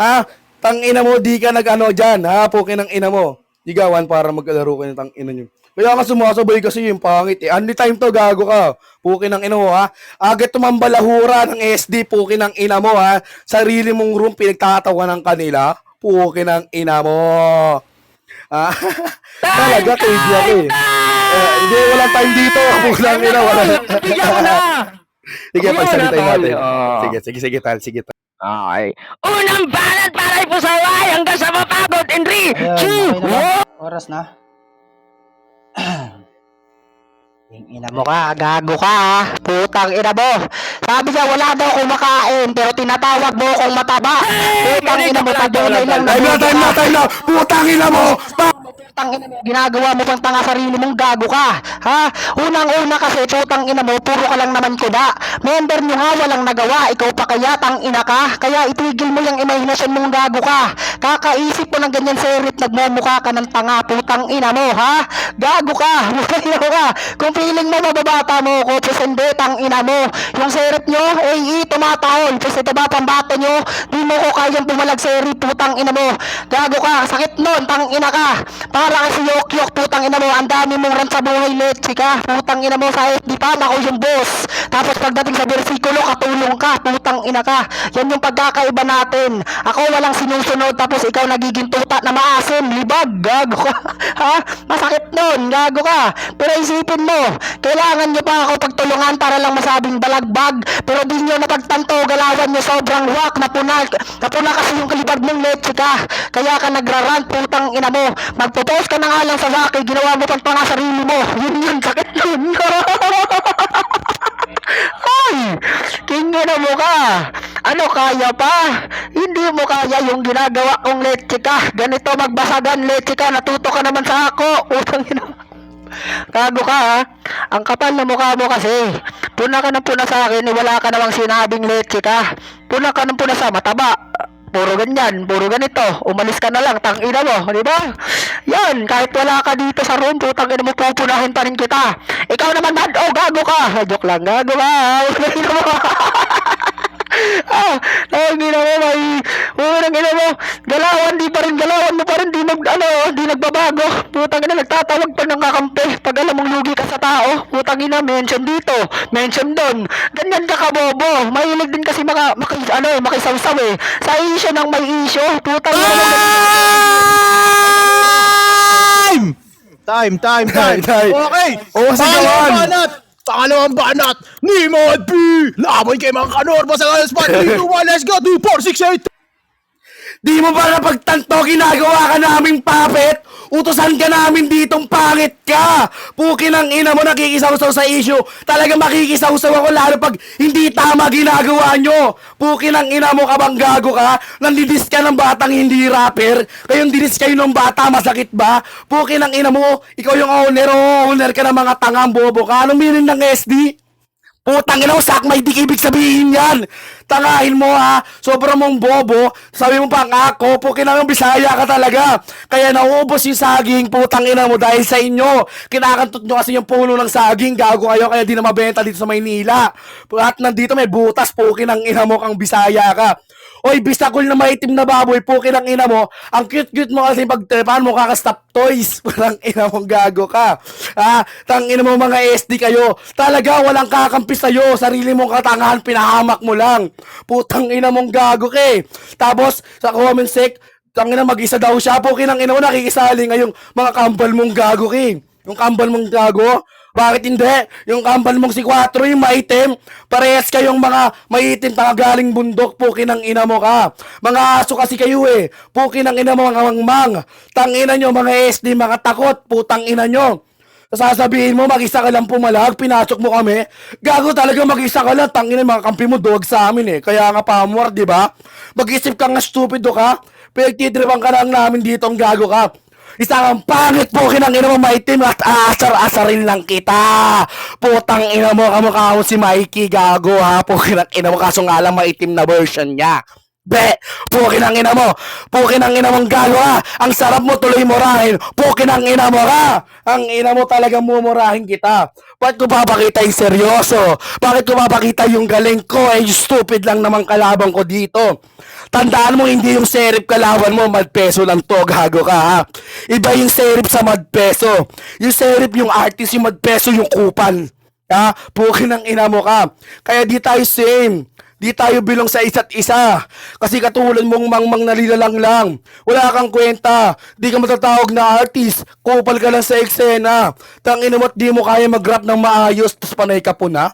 Ha? Tangina mo, di ka nag-ano dyan, ha? Pukin ng ina mo. Ligawan para magkalaro kayo ng tangina nyo. Kaya ka sumasabay kasi yung pangit eh. Only time to, gago ka. Pukin ng ina mo, ha? Agad tumambalahura ng SD, pukin ng ina mo, ha? Sarili mong room, pinagtatawa ng kanila. Pukin ng ina mo. Ha? Talaga, KD ako eh. Hindi, walang time dito. Pukin ng ina, wala. Bigyan mo na! Sige, Bigyan mo pagsalitain na, natin. tol. Sige, tal, sige, tal. Okay. Unang banat para po sa way hanggang sa mapagod in 3, Ayun, 2, okay na 1. ba? Oras na. Yung ina mo ka, gago ka ha. Putang ina mo. Sabi niya wala daw kumakain, pero tinatawag mo kung mataba. Putang ina mo, padulay lang na. Time na! Putang ina mo! Putang ina mo, ginagawa mo pang tanga sarili mong gago ka. Ha? Unang-una kasi, putang ina mo, puro ka lang naman kuda. Member nyo nga walang nagawa, ikaw pa kaya tang ina ka. Kaya itigil mo yung imahinasyon mong gago ka. Kakaisip mo ng ganyan serit, nagmumukha ka ng tanga, putang ina mo, ha? Gago ka. Putang ina mo ka. Kung feeling mo mababata mo ko, pues hindi, tang ina mo. Yung serit nyo, tumatahol. Pues ito ba pambato nyo? Di mo ko kayang pumalag serit, putang ina mo. Gago ka, sakit nun, tang ina ka. Para kasi yok-yok, putang ina mo. Ang dami mong ran sa buhay, leche ka. Putang ina mo sa FB pa, ako yung boss. Tapos pagdating sa bersikulo, katulong ka, putang ina ka. Yan yung pagkakaiba natin. Ako walang sinusunod, tapos ikaw nagiging tuta na maasim, libag, gago ka. Ha? Masakit nun, gago ka. Pero isipin mo, kailangan nyo pa ako pagtulungan para lang masabing balagbag. Pero di nyo napagtanto, galawan nyo sobrang wak, napuna kasi yung kalibag mong leche ka. Kaya ka nagrarant, putang ina mo. Magpo-post ka na nga lang sa Waki, ginawa mo pang tanga sarili mo. Yun, sakit nun. Ay, tingin na mo ka. Ano, kaya pa? Hindi mo kaya yung ginagawa kong leche ka. Ganito magbasagan leche ka, natuto ka naman sa ako. Utang ina. Gago ka ha. Ang kapal na mukha mo kasi. Puna ka ng puna sa akin, wala ka namang sinabing leche ka. Puna ka ng puna sa mataba. Puro ganyan, puro ganito. Umalis ka na lang, tangina mo, di ba? Yan, kahit wala ka dito sa room, putang ina mo, pupunahin pa rin kita. Ikaw naman, gago ka. Joke lang, gago ka. Ina mo. Tangina mo, putang ina mo. Galawan mo pa rin, di nagbabago. Putang ina, nagtatawag pa ng kakampi. Pag alam mong lugi ka sa tao, putang ina, mention dito, mention doon. Ganyan ka kabobo. Mahilig din kasi makisawsaw eh. Sa issue ng may issue, putang ina mo. Time! Okay. Oo, sigawan. Pangalawang banat ni Mod B! Laban kay mga kanorma sa spot! 3, 2, 1, let's go! 2, 4, 6, 8! Di mo ba napagtanto, ginagawa ka naming puppet? Utusan ka namin ditong pangit ka. Pukin ng ina mo, nakikisaw-saw sa issue. Talaga makikisaw-saw ako lalo pag hindi tama ginagawa nyo. Pukin ng ina mo, kabang gago ka. Nandidis ka ng batang hindi rapper. Kayong dinis kayo ng bata, masakit ba? Pukin ng ina mo, ikaw yung owner ka ng mga tangang bobo ka. Anong meaning ng SD? Putang ina mo, sak may dik ibig sabihin yan. Tangahin mo ha, sobrang mong bobo. Sabi mo pa nga, kopo kinang Bisaya ka talaga. Kaya nauubos yung saging, putang ina mo dahil sa inyo. Kinakantot nyo kasi yung puno ng saging, gago kayo kaya di na mabenta dito sa Maynila. At nandito may butas, pukin ang ina mo kang Bisaya ka. Oy, bisakol na maitim na baboy, pukin ang ina mo. Ang cute-cute mo kasi pagtrepan mo kakastop toys. Parang ina mong gago ka. Tang ina mo mga SD kayo. Talaga walang kakampi sa'yo. Sarili mong katangahan, pinahamak mo lang. Putang ina mong gago ka eh. Tapos, sa comment sec, tang ina mag-isa daw siya. Pukin ang ina mo, nakikisali ngayong mga kambal mong gago ka eh. Yung kambal mong gago, bakit hindi? Yung kambal mong si 4, yung maitim, parehas kayong mga maitim galing bundok, pukin ang ina mo ka. Mga aso kasi kayo eh. Pukin ang ina mo, mga mangmang. Tangina nyo, mga SD, mga takot, putang ina nyo. Sasabihin mo, mag-isa ka lang pumalag, pinasok mo kami. Gago talaga, mag-isa ka lang, tangina mga kampi mo, duwag sa amin eh. Kaya nga pamwar, di ba? Mag-isip ka nga, stupido ka. Pinagtitripan ka lang namin dito, ang gago ka. Isang pangit po kinang ina mo maitim at aasar-asarin lang kita. Putang ina mo, kamukha mo si Mikey, gago ha. Po kinang ina mo, kaso nga lang maitim na version niya. Be, pukin ang ina mo. Pukin ang ina mong gago ka. Ang sarap mo tuloy murahin. Pukin ang ina mo ka. Ang ina mo talagang mumurahin kita. Bakit ko papakita yung seryoso? Bakit ko papakita yung galing ko? Eh, stupid lang naman kalaban ko dito. Tandaan mo, hindi yung serif kalaban mo, madpeso lang to, gago ka ha. Iba yung serif sa madpeso. Yung serif yung artist, yung madpeso yung kupal. Ha? Pukin ang ina mo ka. Kaya di tayo same. Di tayo bilong sa isa't isa. Kasi katulad mong mangmang nalilalang lang. Wala kang kwenta. Di ka matatawag na artist. Kupal ka lang sa eksena. Tangina mo't di mo kaya mag-rap ng maayos tapos panay ka po na.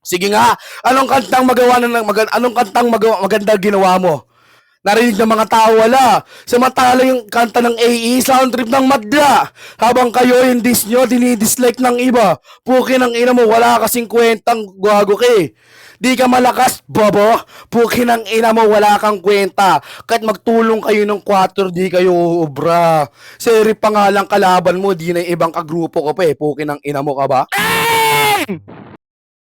Sige nga, anong kantang maganda ginawa mo? Narinig ng mga tao wala. Samantala yung kanta ng AE, sound trip ng madla. Habang kayo yung diss nyo, dinidislike ng iba. Pukin ang ina mo, wala kasing kwentang gago ka eh. Di ka malakas, bobo. Pukin ang ina mo, wala kang kwenta. Kahit magtulong kayo ng 4, di kayo uubra. Seri pa nga lang kalaban mo, di na yung ibang kagrupo ko pa eh. Pukin ang ina mo ka ba? Hey!